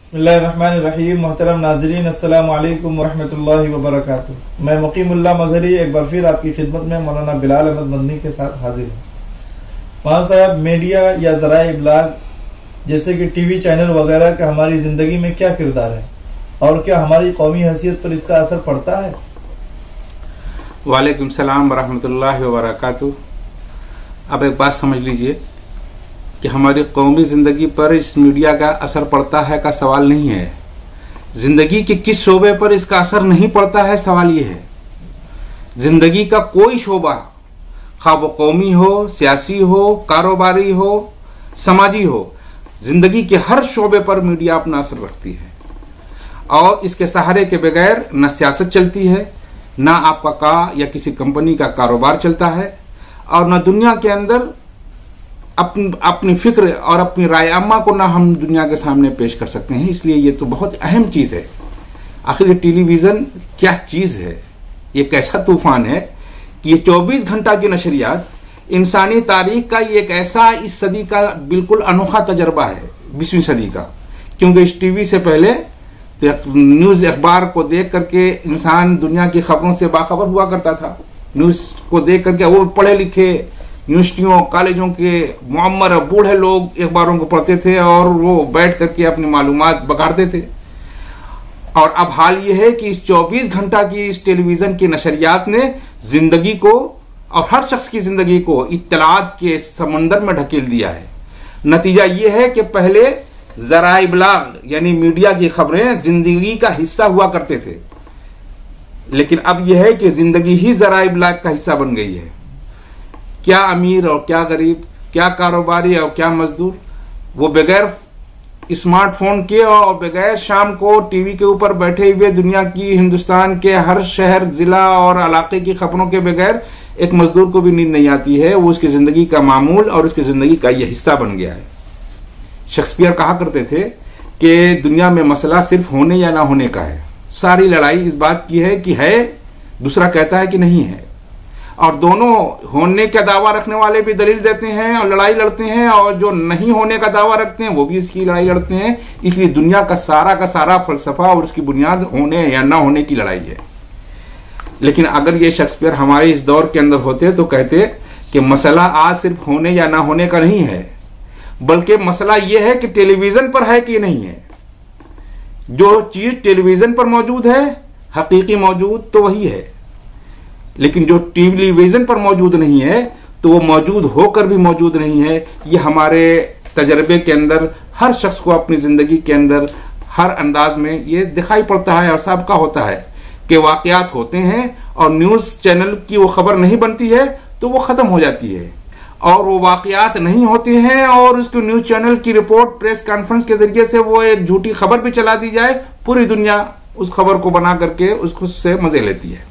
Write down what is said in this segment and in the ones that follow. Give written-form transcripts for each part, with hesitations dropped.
بسم اللہ الرحمن الرحیم. محترم ناظرین، السلام علیکم ورحمۃ اللہ وبرکاتہ. میں مقیم اللہ مظہری ایک بار پھر آپ کی خدمت میں مولانا بلال احمد مدنی کے ساتھ حاضر ہوں. مولانا صاحب، میڈیا یا ذرائع ابلاغ جیسے کہ ٹی وی چینل وغیرہ کا ہماری زندگی میں کیا کردار ہے اور کیا ہماری قومی حیثیت پر اس کا اثر پڑتا ہے؟ وعلیکم السلام ورحمۃ اللہ وبرکاتہ. اب ایک بات سمجھ لیجئے کہ ہماری قومی زندگی پر اس میڈیا کا اثر پڑتا ہے کا سوال نہیں ہے. زندگی کے کس شعبے پر اس کا اثر نہیں پڑتا ہے، سوال یہ ہے. زندگی کا کوئی شعبہ، خواہ وہ قومی ہو، سیاسی ہو، کاروباری ہو، سماجی ہو، زندگی کے ہر شعبے پر میڈیا اپنا اثر رکھتی ہے. اور اس کے سہارے کے بغیر نہ سیاست چلتی ہے، نہ آپ کا یا کسی کمپنی کا کاروبار چلتا ہے، اور نہ دنیا کے اندر اپنی فکر اور اپنی رائے عامہ کو نہ ہم دنیا کے سامنے پیش کر سکتے ہیں. اس لیے یہ تو بہت اہم چیز ہے. آخر یہ ٹیلی ویژن کیا چیز ہے، یہ کیسا طوفان ہے کہ یہ 24 گھنٹہ کی نشریات انسانی تاریخ کا یہ ایک ایسا اس صدی کا بالکل انوکھا تجربہ ہے، 20ویں صدی کا. کیونکہ اس ٹی وی سے پہلے تو نیوز اخبار کو دیکھ کر کے انسان دنیا کی خبروں سے باخبر ہوا کرتا تھا. نیوز کو دیکھ کر کے وہ پڑھے لکھے یونیورسٹیوں کالجوں کے معمر بوڑھے لوگ اخباروں کو پڑھتے تھے اور وہ بیٹھ کر کے اپنی معلومات بگاڑتے تھے. اور اب حال یہ ہے کہ اس 24 گھنٹہ کی اس ٹیلی ویژن کی نشریات نے زندگی کو اور ہر شخص کی زندگی کو اطلاعات کے سمندر میں ڈھکیل دیا ہے. نتیجہ یہ ہے کہ پہلے ذرائع ابلاغ یعنی میڈیا کی خبریں زندگی کا حصہ ہوا کرتے تھے، لیکن اب یہ ہے کہ زندگی ہی ذرائع ابلاغ کا حصہ بن گئی ہے. کیا امیر اور کیا غریب، کیا کاروباری اور کیا مزدور، وہ بغیر اسمارٹ فون کے اور بغیر شام کو ٹی وی کے اوپر بیٹھے ہوئے دنیا کی ہندوستان کے ہر شہر ضلع اور علاقے کی خبروں کے بغیر ایک مزدور کو بھی نیند نہیں آتی ہے. وہ اس کی زندگی کا معمول اور اس کی زندگی کا یہ حصہ بن گیا ہے. شیکسپیئر کہا کرتے تھے کہ دنیا میں مسئلہ صرف ہونے یا نہ ہونے کا ہے. ساری لڑائی اس بات کی ہے کہ ہے، دوسرا کہتا ہے کہ نہیں ہے. اور دونوں ہونے کا دعویٰ رکھنے والے بھی دلیل دیتے ہیں اور لڑائی لڑتے ہیں، اور جو نہیں ہونے کا دعویٰ رکھتے ہیں وہ بھی اس کی لڑائی لڑتے ہیں. اس لیے دنیا کا سارا فلسفہ اور اس کی بنیاد ہونے یا نہ ہونے کی لڑائی ہے. لیکن اگر یہ شیکسپیئر ہمارے اس دور کے اندر ہوتے تو کہتے کہ مسئلہ آج صرف ہونے یا نہ ہونے کا نہیں ہے، بلکہ مسئلہ یہ ہے کہ ٹیلی ویژن پر ہے کہ نہیں ہے. جو چیز ٹیلی ویژن پر موجود ہے حقیقی موجود تو وہی ہے، لیکن جو ٹیلی ویژن پر موجود نہیں ہے تو وہ موجود ہو کر بھی موجود نہیں ہے. یہ ہمارے تجربے کے اندر ہر شخص کو اپنی زندگی کے اندر ہر انداز میں یہ دکھائی پڑتا ہے اور سابقہ ہوتا ہے کہ واقعات ہوتے ہیں اور نیوز چینل کی وہ خبر نہیں بنتی ہے تو وہ ختم ہو جاتی ہے، اور وہ واقعات نہیں ہوتے ہیں اور اس کو نیوز چینل کی رپورٹ پریس کانفرنس کے ذریعے سے وہ ایک جھوٹی خبر بھی چلا دی جائے، پوری دنیا اس خبر کو بنا کر کے اس کو سے مزے لیتی ہے.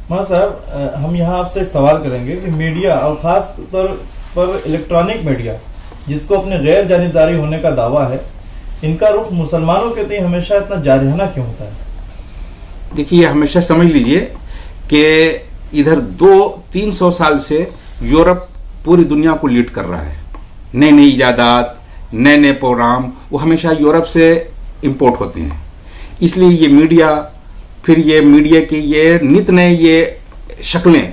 ماں صاحب، ہم یہاں آپ سے ایک سوال کریں گے کہ میڈیا اور خاص طور پر الیکٹرانک میڈیا جس کو اپنے غیر جانبداری ہونے کا دعویٰ ہے، ان کا رخ مسلمانوں کے تئیں ہمیشہ اتنا جارحانہ کیوں ہوتا ہے؟ دیکھیے، ہمیشہ سمجھ لیجئے کہ ادھر 200-300 سال سے یورپ پوری دنیا کو لیڈ کر رہا ہے. نئی ایجادات، نئے پروگرام وہ ہمیشہ یورپ سے امپورٹ ہوتے ہیں. اس لیے یہ میڈیا، پھر یہ میڈیا کی یہ نت نئے یہ شکلیں،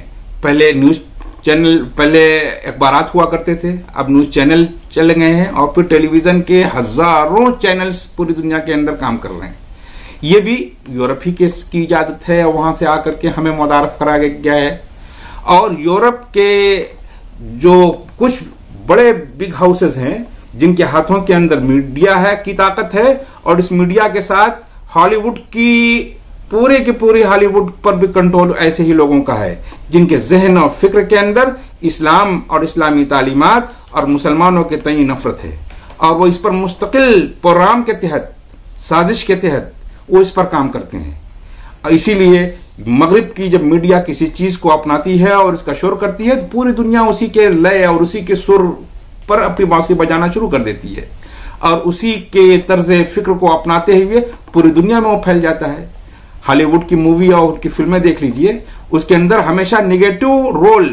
پہلے نیوز چینل، پہلے اخبارات ہوا کرتے تھے، اب نیوز چینل چلے گئے ہیں، اور پھر ٹیلی ویژن کے ہزاروں چینلز پوری دنیا کے اندر کام کر رہے ہیں. یہ بھی یورپ ہی کی اجازت ہے، وہاں سے آ کر کے ہمیں متعارف کرا گیا ہے. اور یورپ کے جو کچھ بڑے بگ ہاؤسز ہیں جن کے ہاتھوں کے اندر میڈیا ہے کی طاقت ہے، اور اس میڈیا کے ساتھ ہالی ووڈ کی پوری ہالی ووڈ پر بھی کنٹرول ایسے ہی لوگوں کا ہے جن کے ذہن اور فکر کے اندر اسلام اور اسلامی تعلیمات اور مسلمانوں کے تئیں نفرت ہے، اور وہ اس پر مستقل پروگرام کے تحت، سازش کے تحت وہ اس پر کام کرتے ہیں. اسی لیے مغرب کی جب میڈیا کسی چیز کو اپناتی ہے اور اس کا شور کرتی ہے تو پوری دنیا اسی کے لئے اور اسی کے سر پر اپنی بانسری بجانا شروع کر دیتی ہے، اور اسی کے طرز فکر کو اپناتے ہوئے پوری دنیا میں وہ پھیل جاتا ہے. ہالی ووڈ کی مووی اور کی فلمیں دیکھ لیجئے، اس کے اندر ہمیشہ نگیٹو رول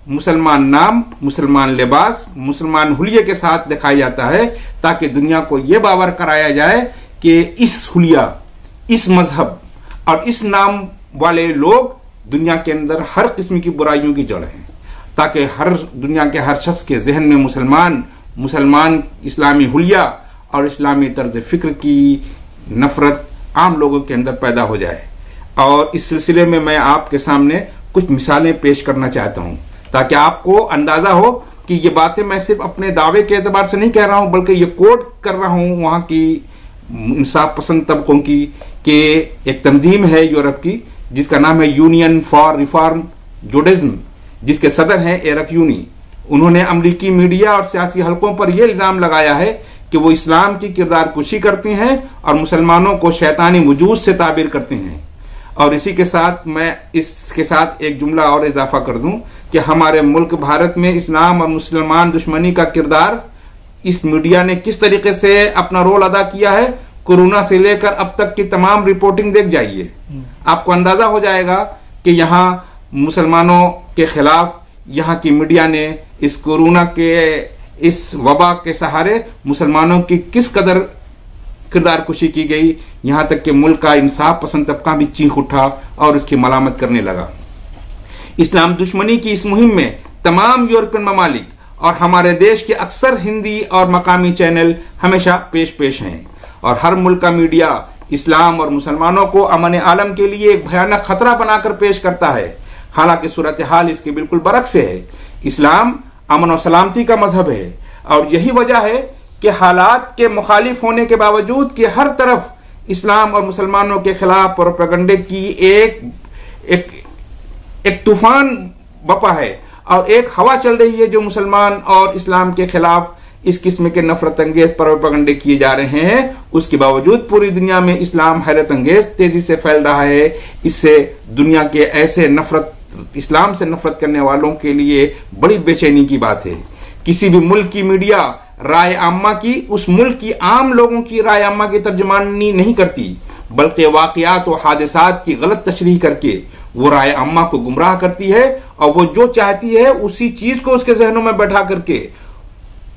मुसलमान नाम, मुसलमान लिबास, मुसलमान हुलिये के साथ दिखाया जाता है, ताकि दुनिया को यह बावर कराया जाए कि इस हुलिया, इस मजहब और इस नाम वाले लोग दुनिया के अंदर हर किस्म की बुराइयों की जड़ हैं, ताकि दुनिया के हर शख्स के जहन में मुसलमान इस्लामी हुलिया और इस्लामी तर्ज फिक्र की नफरत आम लोगों के अंदर पैदा हो जाए। और इस सिलसिले में मैं आपके सामने कुछ मिसालें पेश करना चाहता हूं, ताकि आपको अंदाजा हो कि ये बातें मैं सिर्फ अपने दावे के एतबार से नहीं कह रहा हूं, बल्कि ये कोट कर रहा हूं वहां की इंसाफ पसंद तबकों की, कि एक तंजीम है यूरोप की जिसका नाम है यूनियन फॉर रिफॉर्म जुडाइज्म, जिसके सदर हैं एरिक यूनी। उन्होंने अमरीकी मीडिया और सियासी हलकों पर यह इल्जाम लगाया है कि वो इस्लाम की किरदार कुशी करते हैं और मुसलमानों को शैतानी वजूद से ताबीर करते हैं। और इसी के साथ मैं इसके साथ एक जुमला और इजाफा कर दूं कि हमारे मुल्क भारत में इस्लाम और मुसलमान दुश्मनी का किरदार इस मीडिया ने किस तरीके से अपना रोल अदा किया है, कोरोना से लेकर अब तक की तमाम रिपोर्टिंग देख जाइए, आपको अंदाजा हो जाएगा कि यहाँ मुसलमानों के खिलाफ यहाँ की मीडिया ने इस कोरोना के इस वबा के सहारे मुसलमानों की किस कदर किरदार कुशी की गई, यहां तक कि मुल्क का इंसाफ पसंद तबका भी चीख उठा और उसकी मलामत करने लगा। इस्लाम दुश्मनी की इस मुहिम में तमाम यूरोपियन ममालिक और हमारे देश के अक्सर हिंदी और मकामी चैनल हमेशा पेश हैं, और हर मुल्क का मीडिया इस्लाम और मुसलमानों को अमन आलम के लिए एक भयानक खतरा बनाकर पेश करता है। हालांकि सूरत हाल इसके बिल्कुल बरक्स है। इस्लाम अमन और सलामती का मजहब है, और यही वजह है कि हालात के मुखालिफ होने के बावजूद कि हर तरफ इस्लाम और मुसलमानों के खिलाफ प्रोपेगेंडे की एक तूफान बपा है और एक हवा चल रही है जो मुसलमान और इस्लाम के खिलाफ इस किस्म के नफरत अंगेज प्रोपेगेंडे किए जा रहे हैं। उसके बावजूद पूरी दुनिया में इस्लाम हैरत अंगेज तेजी से फैल रहा है। इससे दुनिया के ऐसे इस्लाम से नफरत करने वालों के लिए बड़ी बेचैनी की बात है। किसी भी मुल्क की मीडिया राय आम्मा की, उस मुल्क की आम लोगों की राय आम्मा की तर्जुमानी नहीं करती, बल्कि वाकयात और हादिसात की गलत तशरीह करके वो राय आम्मा को गुमराह करती है, और वो जो चाहती है उसी चीज को उसके जहनों में बैठा करके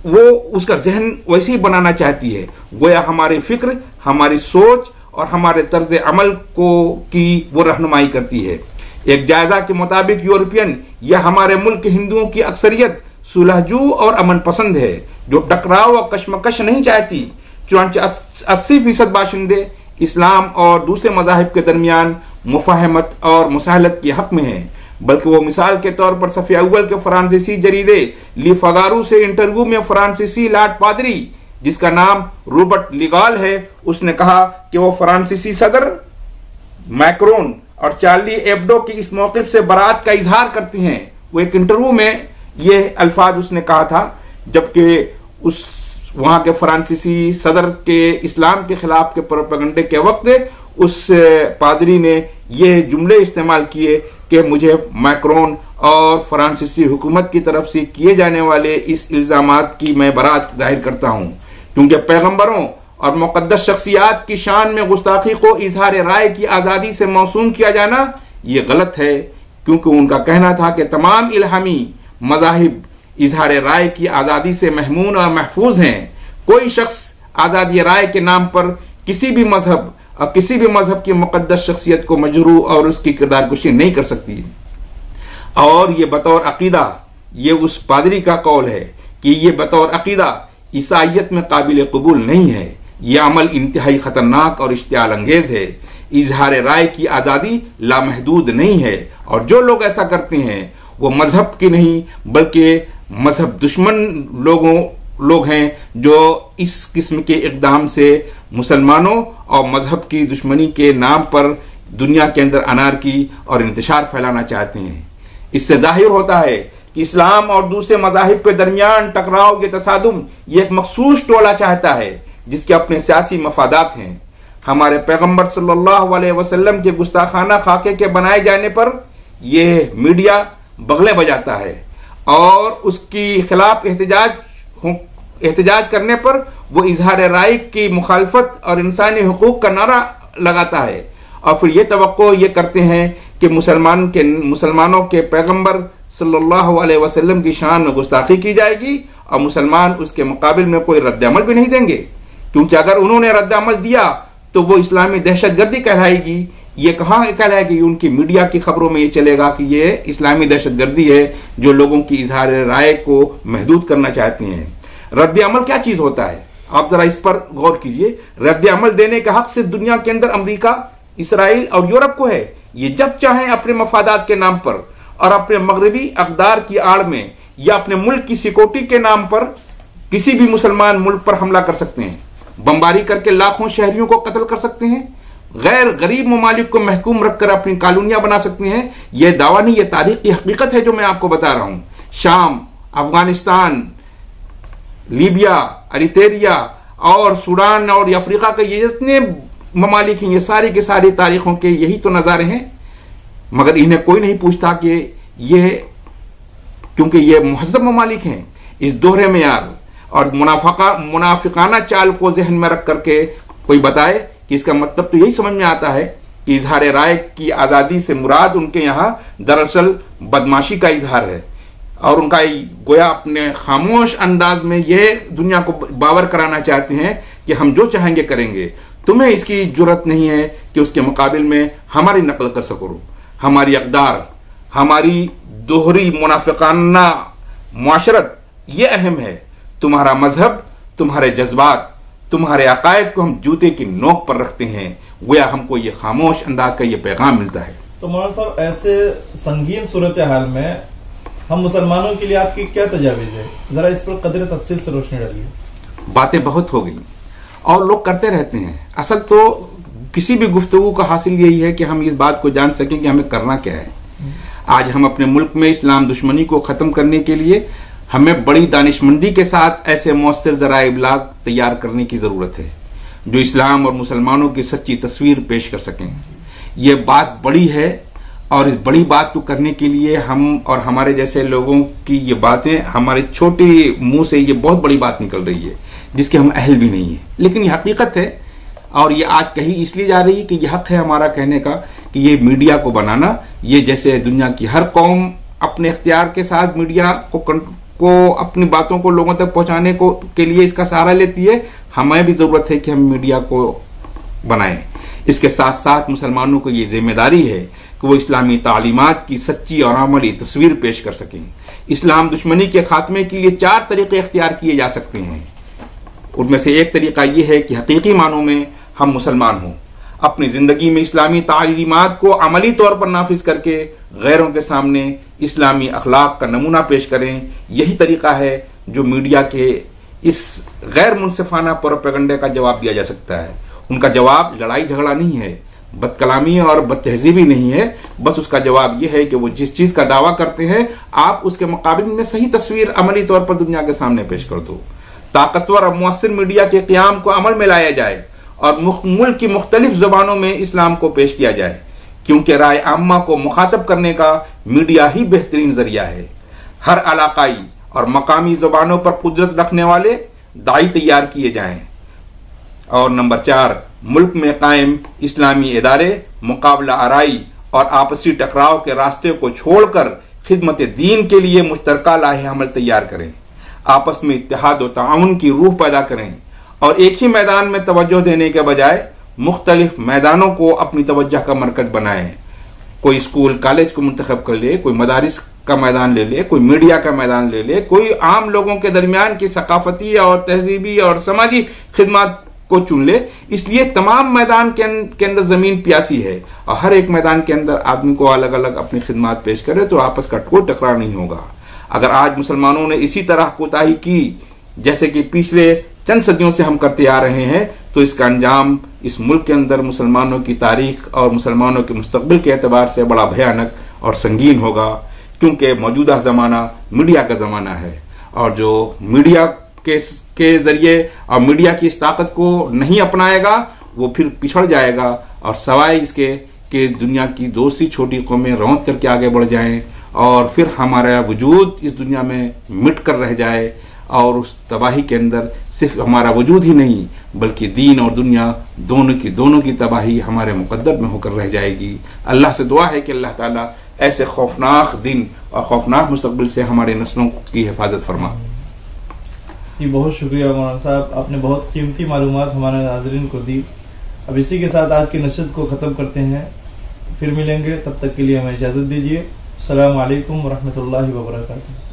वो उसका जहन वैसे ही बनाना चाहती है। गोया हमारी फिक्र, हमारी सोच और हमारे तर्ज अमल की वो रहनुमाई करती है। एक जायजा के मुताबिक यूरोपियन या हमारे मुल्क के हिंदुओं की अक्सरियत सुलहजू और अमन पसंद है, जो टकराव और कशमकश नहीं चाहती। चुनांचे 80% बाशिंदे इस्लाम और दूसरे मजाहिब के दरमियान मुफाहमत और मुसाहलत के हक में है, बल्कि वो मिसाल के तौर पर सफ़े अव्वल के फ्रांसीसी जरीदे ली फगारू से इंटरव्यू में फ्रांसीसी लॉर्ड पादरी, जिसका नाम रॉबर्ट लिगाल है, उसने कहा कि वो फ्रांसीसी सदर मैक्रोन और चार्ली एब्डो की इस मौक़िफ़ से बरात का इजहार करती हैं। वो एक इंटरव्यू में ये अल्फाज उसने कहा था, जबकि उस वहां के फ्रांसीसी सदर के इस्लाम के खिलाफ के प्रोपेगेंडे के वक्त उस पादरी ने ये जुमले इस्तेमाल किए कि मुझे मैक्रोन और फ्रांसीसी हुकूमत की तरफ से किए जाने वाले इस इल्जामात की मैं बरात जाहिर करता हूं, क्योंकि पैगंबरों और मुक़द्दस शख्सियात की शान में गुस्ताखी को इजहार राय की आज़ादी से मौसूम किया जाना ये गलत है, क्योंकि उनका कहना था कि तमाम इल्हामी मज़ाहिब इजहार राय की आज़ादी से महमून और महफूज हैं। कोई शख्स आज़ादी राय के नाम पर किसी भी मजहब और किसी भी मजहब की मुक़द्दस शख्सियत को मजरू और उसकी किरदार कुशी नहीं कर सकती। और ये बतौर अकीदा, ये उस पादरी का कौल है कि ये बतौर अकीदा ईसाइयत में काबिल कबूल नहीं है। यह अमल इंतहाई खतरनाक और इश्तियाल अंगेज है। इजहार राय की आज़ादी लामहदूद नहीं है, और जो लोग ऐसा करते हैं वो मजहब की नहीं बल्कि मजहब दुश्मन लोग हैं, जो इस किस्म के इक़दाम से मुसलमानों और मजहब की दुश्मनी के नाम पर दुनिया के अंदर अनारकी और इंतशार फैलाना चाहते हैं। इससे जाहिर होता है कि इस्लाम और दूसरे मजाहिब के दरमियान टकराव, ये तसादुम, ये एक मखसूस टोला चाहता है जिसके अपने सियासी मफादात हैं। हमारे पैगंबर सल्लल्लाहु अलैहि वसल्लम के गुस्ताखाना खाके के बनाए जाने पर यह मीडिया बगले बजाता है, और उसकी खिलाफ एहतजाज करने पर वो इजहार राय की मुखालफत और इंसानी हुकूक का नारा लगाता है, और फिर ये तवक्को ये करते हैं कि मुसलमानों के पैगंबर सल्लल्लाहु अलैहि वसल्लम की शान में गुस्ताखी की जाएगी और मुसलमान उसके मुकाबिल में कोई रद्द अमल भी नहीं देंगे, क्योंकि अगर उन्होंने रद्द अमल दिया तो वो इस्लामी दहशतगर्दी कहलाएगी। ये कहाँ कहलाएगी? उनकी मीडिया की खबरों में ये चलेगा कि ये इस्लामी दहशतगर्दी है जो लोगों की इजहार राय को महदूद करना चाहती हैं। रद्द अमल क्या चीज होता है, आप जरा इस पर गौर कीजिए। रद्द अमल देने का हक सिर्फ दुनिया के अंदर अमेरिका, इसराइल और यूरोप को है। ये जब चाहें अपने मफादात के नाम पर और अपने मगरबी अकदार की आड़ में या अपने मुल्क की सिक्योरिटी के नाम पर किसी भी मुसलमान मुल्क पर हमला कर सकते हैं, बमबारी करके लाखों शहरियों को कत्ल कर सकते हैं, गैर गरीब ममालिक को महकूम रखकर अपनी कॉलोनियां बना सकते हैं। यह दावा नहीं, यह तारीख की हकीकत है जो मैं आपको बता रहा हूं। शाम, अफगानिस्तान, लीबिया, अरित्रिया और सूडान और अफ्रीका के ये जितने ममालिक हैं, ये सारी की सारी तारीखों के यही तो नजारे हैं। मगर इन्हें कोई नहीं पूछता कि ये, क्योंकि ये मुहज़्ज़ब ममालिक हैं, इस दोहरे मेयार और मुनाफिकाना चाल को जहन में रख करके कोई बताए कि इसका मतलब तो यही समझ में आता है कि इजहार राय की आजादी से मुराद उनके यहां दरअसल बदमाशी का इजहार है, और उनका गोया अपने खामोश अंदाज में यह दुनिया को बावर कराना चाहते हैं कि हम जो चाहेंगे करेंगे, तुम्हें इसकी जुर्रत नहीं है कि उसके मुकाबिल में हमारी नकल कर सको। हमारी अकदार, हमारी दोहरी मुनाफिकाना मुआशरत ये अहम है। तुम्हारा मजहब, तुम्हारे जज्बात, तुम्हारे अकायद को हम जूते की नोक पर रखते हैं। गोया हमको ये खामोश अंदाज का ये पैगाम मिलता है। तो मौलाना साहब, ऐसे संगीन सूरत हाल में हम मुसलमानों के लिए आपकी क्या तजावीज है, जरा इस पर कदर तफसील से रोशनी डालिए। बातें बहुत हो गई और लोग करते रहते हैं। असल तो किसी भी गुफ्तगू का हासिल यही है कि हम इस बात को जान सकें कि हमें करना क्या है। आज हम अपने मुल्क में इस्लाम दुश्मनी को खत्म करने के लिए हमें बड़ी दानिशमंदी के साथ ऐसे मौसर ज़राए इब्लाग तैयार करने की जरूरत है जो इस्लाम और मुसलमानों की सच्ची तस्वीर पेश कर सकें। ये बात बड़ी है और इस बड़ी बात को करने के लिए हम और हमारे जैसे लोगों की ये बातें, हमारे छोटे मुंह से ये बहुत बड़ी बात निकल रही है जिसके हम अहल भी नहीं है, लेकिन ये हकीकत है और ये आज कही इसलिए जा रही है कि ये हक है हमारा कहने का कि ये मीडिया को बनाना, ये जैसे दुनिया की हर कौम अपने इख्तियार के साथ मीडिया को अपनी बातों को लोगों तक पहुंचाने को के लिए इसका सहारा लेती है, हमें भी जरूरत है कि हम मीडिया को बनाएं। इसके साथ साथ मुसलमानों को ये जिम्मेदारी है कि वो इस्लामी तालीमात की सच्ची और अमली तस्वीर पेश कर सकें। इस्लाम दुश्मनी के खात्मे के लिए 4 तरीके इख्तियार किए जा सकते हैं। उनमें से एक तरीका यह है कि हकीकी मानों में हम मुसलमान हों, अपनी जिंदगी में इस्लामी तालीमात को अमली तौर पर नाफिज करके गैरों के सामने इस्लामी अखलाक का नमूना पेश करें। यही तरीका है जो मीडिया के इस गैर मुनसिफाना प्रोपेगेंडा का जवाब दिया जा सकता है। उनका जवाब लड़ाई झगड़ा नहीं है, बदकलामी और बदतहजीबी नहीं है, बस उसका जवाब यह है कि वो जिस चीज का दावा करते हैं आप उसके मुकाबिल में सही तस्वीर अमली तौर पर दुनिया के सामने पेश कर दो। ताकतवर और मुअस्सिर मीडिया के क़याम को अमल में लाया जाए और मुल्क की मुख्तलिफ जुबानों में इस्लाम को पेश किया जाए, क्योंकि राय आम्मा को मुखातब करने का मीडिया ही बेहतरीन जरिया है। हर इलाकाई और मकामी जुबानों पर कुदरत रखने वाले दाई तैयार किए जाएं। और नंबर 4, मुल्क में कायम इस्लामी इदारे मुकाबला आराई और आपसी टकराव के रास्ते को छोड़कर खिदमत दीन के लिए मुश्तरका लाहे अमल तैयार करें, आपस में इत्तेहाद और ताउन की रूह पैदा करें और एक ही मैदान में तवज्जो देने के बजाय मुख्तलिफ मैदानों को अपनी तवज्जो का मरकज बनाएं। कोई स्कूल कॉलेज को मुंतखब कर ले, कोई मदारिस का मैदान ले ले, कोई मीडिया का मैदान ले ले, कोई आम लोगों के दरमियान की सकाफती और तहजीबी और समाजी खिदमत को चुन ले। इसलिए तमाम मैदान के अंदर जमीन प्यासी है और हर एक मैदान के अंदर आदमी को अलग अलग अपनी खिदमत पेश करे तो आपस का कोई टकराव नहीं होगा। अगर आज मुसलमानों ने इसी तरह कोताही की जैसे कि पिछले चंद सदियों से हम करते आ रहे हैं तो इसका अंजाम इस मुल्क के अंदर मुसलमानों की तारीख और मुसलमानों के मुस्तकबिल के एतबार से बड़ा भयानक और संगीन होगा, क्योंकि मौजूदा जमाना मीडिया का जमाना है और जो मीडिया के जरिए और मीडिया की इस ताकत को नहीं अपनाएगा वो फिर पिछड़ जाएगा और सवाए इसके कि दुनिया की दूसरी छोटी कौमें रौंद करके आगे बढ़ जाएं और फिर हमारा वजूद इस दुनिया में मिट कर रह जाए और उस तबाही के अंदर सिर्फ हमारा वजूद ही नहीं बल्कि दीन और दुनिया दोनों की तबाही हमारे मुकद्दर में होकर रह जाएगी। अल्लाह से दुआ है कि अल्लाह ताला ایسے خوفناک دن اور خوفناک مستقبل سے ہمارے نسلوں کی حفاظت فرما. جی بہت شکریہ مولانا صاحب، آپ نے بہت قیمتی معلومات ہمارے ناظرین کو دی. اب اسی کے ساتھ آج کی نشست کو ختم کرتے ہیں، پھر ملیں گے، تب تک کے لیے ہمیں اجازت دیجیے. السلام علیکم ورحمۃ اللہ وبرکاتہ.